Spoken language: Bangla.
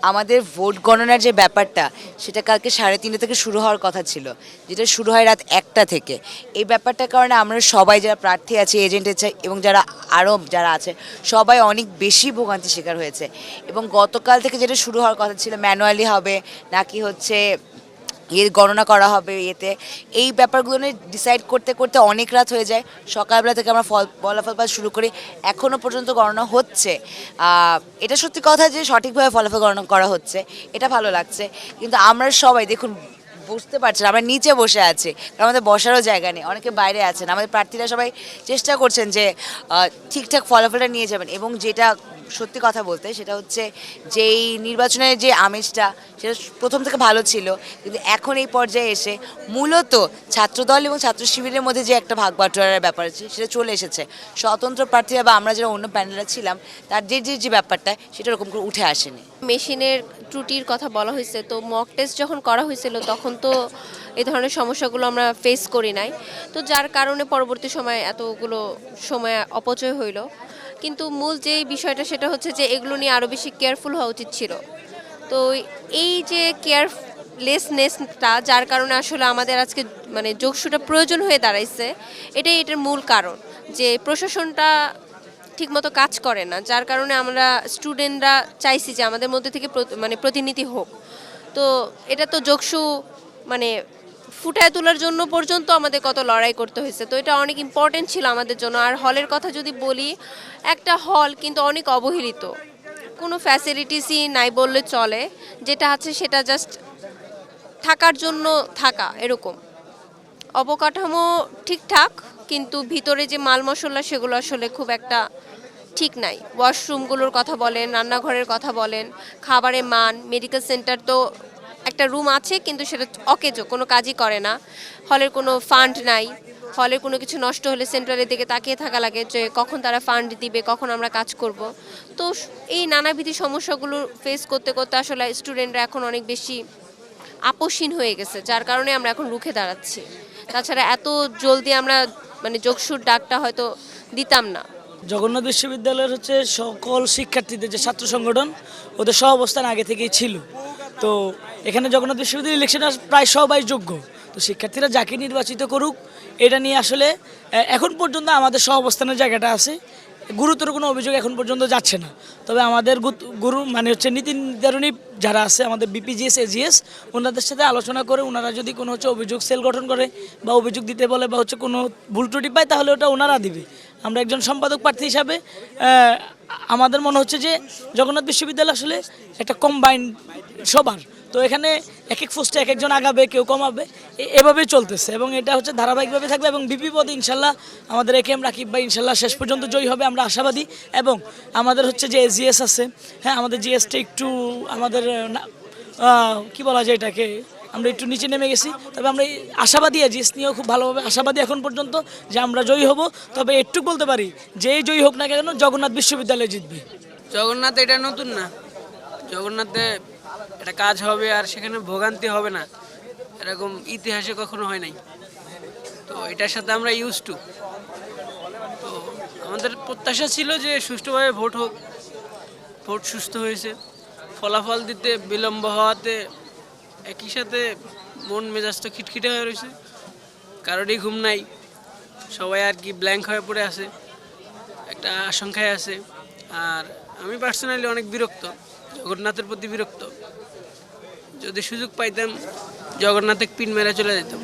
আমাদের ভোট গণনার যে ব্যাপারটা সেটা কালকে 3:30 থেকে শুরু হওয়ার কথা ছিল, যেটা শুরু হয় রাত 1টা থেকে। এই ব্যাপারটার কারণে আমরা সবাই যারা প্রার্থী আছে, এজেন্ট আছে এবং যারা আরও যারা আছে সবাই অনেক বেশি ভোগান্তির শিকার হয়েছে। এবং গতকাল থেকে যেটা শুরু হওয়ার কথা ছিল ম্যানুয়ালি হবে নাকি হচ্ছে গণনা করা হবে ইয়েতে, এই ব্যাপারগুলো নিয়ে ডিসাইড করতে করতে অনেক রাত হয়ে যায়। সকালবেলা থেকে আমরা ফলাফল পাওয়া শুরু করি, এখনও পর্যন্ত গণনা হচ্ছে। এটা সত্যি কথা যে সঠিকভাবে ফলাফল গণনা করা হচ্ছে, এটা ভালো লাগছে। কিন্তু আমরা সবাই দেখুন বুঝতে পারছেন আমরা নিচে বসে আছি, কারণ আমাদের বসারও জায়গা নেই, অনেকে বাইরে আছেন। আমাদের প্রার্থীরা সবাই চেষ্টা করছেন যে ঠিকঠাক ফলাফলটা নিয়ে যাবেন। এবং যেটা সত্যি কথা বলতে সেটা হচ্ছে যেই নির্বাচনের যে আমেজটা সেটা প্রথম থেকে ভালো ছিল, কিন্তু এখন এই পর্যায়ে এসে মূলত ছাত্রদল এবং ছাত্র শিবিরের মধ্যে যে একটা ভাগ বাটোয়ারার ব্যাপার আছে সেটা চলে এসেছে। স্বতন্ত্র প্রার্থীরা বা আমরা যারা অন্য প্যানেলরা ছিলাম তার যে ব্যাপারটা সেটা ওরকম করে উঠে আসেনি। মেশিনের ত্রুটির কথা বলা হয়েছে, তো মক টেস্ট যখন করা হয়েছিল তখন তো এই ধরনের সমস্যাগুলো আমরা ফেস করি নাই, তো যার কারণে পরবর্তী সময় এতগুলো সময় অপচয় হইল। কিন্তু মূল যেই বিষয়টা সেটা হচ্ছে যে এগুলো নিয়ে আরও বেশি কেয়ারফুল হওয়া উচিত ছিল। তো এই যে কেয়ারলেসনেসটা যার কারণে আসলে আমাদের আজকে মানে যোগসুটা প্রয়োজন হয়ে দাঁড়াইছে, এটাই এটার মূল কারণ যে প্রশাসনটা ঠিকমতো কাজ করে না, যার কারণে আমরা স্টুডেন্টরা চাইছি যে আমাদের মধ্যে থেকে মানে প্রতিনিধি হোক। তো এটা তো যোগসু মানে ফুটায় তোলার জন্য পর্যন্ত আমাদের কত লড়াই করতে হয়েছে, তো এটা অনেক ইম্পর্টেন্ট ছিল আমাদের জন্য। আর হলের কথা যদি বলি, একটা হল কিন্তু অনেক অবহেলিত, কোনো ফ্যাসিলিটিসই নাই বললে চলে, যেটা আছে সেটা জাস্ট থাকার জন্য থাকা এরকম। অবকাঠামো ঠিকঠাক, কিন্তু ভিতরে যে মাল মশলা সেগুলো আসলে খুব একটা ঠিক নাই। ওয়াশরুমগুলোর কথা বলেন, রান্নাঘরের কথা বলেন, খাবারের মান, মেডিকেল সেন্টার তো একটা রুম আছে কিন্তু সেটা অকেজো, কোনো কাজই করে না। হলের কোনো ফান্ড নাই, হলের কোনো কিছু নষ্ট হলে সেন্ট্রালের দিকে তাকিয়ে থাকা লাগে যে কখন তারা ফান্ড দিবে, কখন আমরা কাজ করব। তো এই নানাবিধি সমস্যাগুলো ফেস করতে করতে আসলে স্টুডেন্টরা এখন অনেক বেশি আপোষহীন হয়ে গেছে, যার কারণে আমরা এখন রুখে দাঁড়াচ্ছি। তাছাড়া এত জলদি আমরা মানে যোগসুর ডাকটা হয়তো দিতাম না। জগন্নাথ বিশ্ববিদ্যালয়ের হচ্ছে সকল শিক্ষার্থীদের যে ছাত্র সংগঠন ওদের সহ অবস্থান আগে থেকেই ছিল। তো এখানে জগন্নাথ বিশ্ববিদ্যালয় ইলেকশনে প্রায় সবাই যোগ্য। তো শিক্ষার্থীরা যাকে নির্বাচিত করুক, এটা নিয়ে আসলে এখন পর্যন্ত আমাদের সহ অবস্থানের জায়গাটা আছে। গুরুতর কোনো অভিযোগ এখন পর্যন্ত যাচ্ছে না। তবে আমাদের গুরু মানে হচ্ছে নীতি নির্ধারণী যারা আছে আমাদের বিপিজিএস এজিএস, ওনাদের সাথে আলোচনা করে ওনারা যদি কোনো হচ্ছে অভিযোগ সেল গঠন করে বা অভিযোগ দিতে বলে বা হচ্ছে কোনো ভুল ত্রুটি পায় তাহলে ওটা ওনারা দিবে। আমরা একজন সম্পাদক প্রার্থী হিসাবে আমাদের মনে হচ্ছে যে জগন্নাথ বিশ্ববিদ্যালয় আসলে একটা কম্বাইন্ড সবার, তো এখানে এক এক পোস্টে এক একজন আগাবে, কেউ কমাবে, এভাবেই চলতেছে এবং এটা হচ্ছে ধারাবাহিকভাবে থাকবে। এবং বিপি পদে ইনশাল্লাহ আমাদের একেএম রাকিব ভাই ইনশাল্লাহ শেষ পর্যন্ত জয়ী হবে, আমরা আশাবাদী। এবং আমাদের হচ্ছে যে এজিএস আছে, হ্যাঁ আমাদের জিএসটা একটু আমাদের কি বলা যায় এটাকে, আমরা একটু নিচে নেমে গেছি। তবে আমরা আশাবাদী, এজিএস নিয়েও খুব ভালোভাবে আশাবাদী এখন পর্যন্ত যে আমরা জয়ী হব। তবে একটু বলতে পারি যেই জয়ী হোক না কেন জগন্নাথ বিশ্ববিদ্যালয় জিতবে। জগন্নাথ এটা নতুন না, জগন্নাথে এটা কাজ হবে আর সেখানে ভোগান্তি হবে না, এরকম ইতিহাসে কখনো হয় নাই। তো এটার সাথে আমরা ইউজ টু। তো আমাদের প্রত্যাশা ছিল যে সুষ্ঠুভাবে ভোট হোক, ভোট সুস্থ হয়েছে। ফলাফল দিতে বিলম্ব হওয়াতে একই সাথে মন মেজাজ তো খিটখিটে হয়ে রয়েছে, কারোরই ঘুম নাই, সবাই আর কি ব্ল্যাঙ্ক হয়ে পড়ে আছে, একটা আশঙ্কায় আছে। আর আমি পার্সোনালি অনেক বিরক্ত, জগন্নাথের প্রতি বিরক্ত। যদি সুযোগ পাইতাম জগন্নাথে পিন মেরে চলে যেতাম।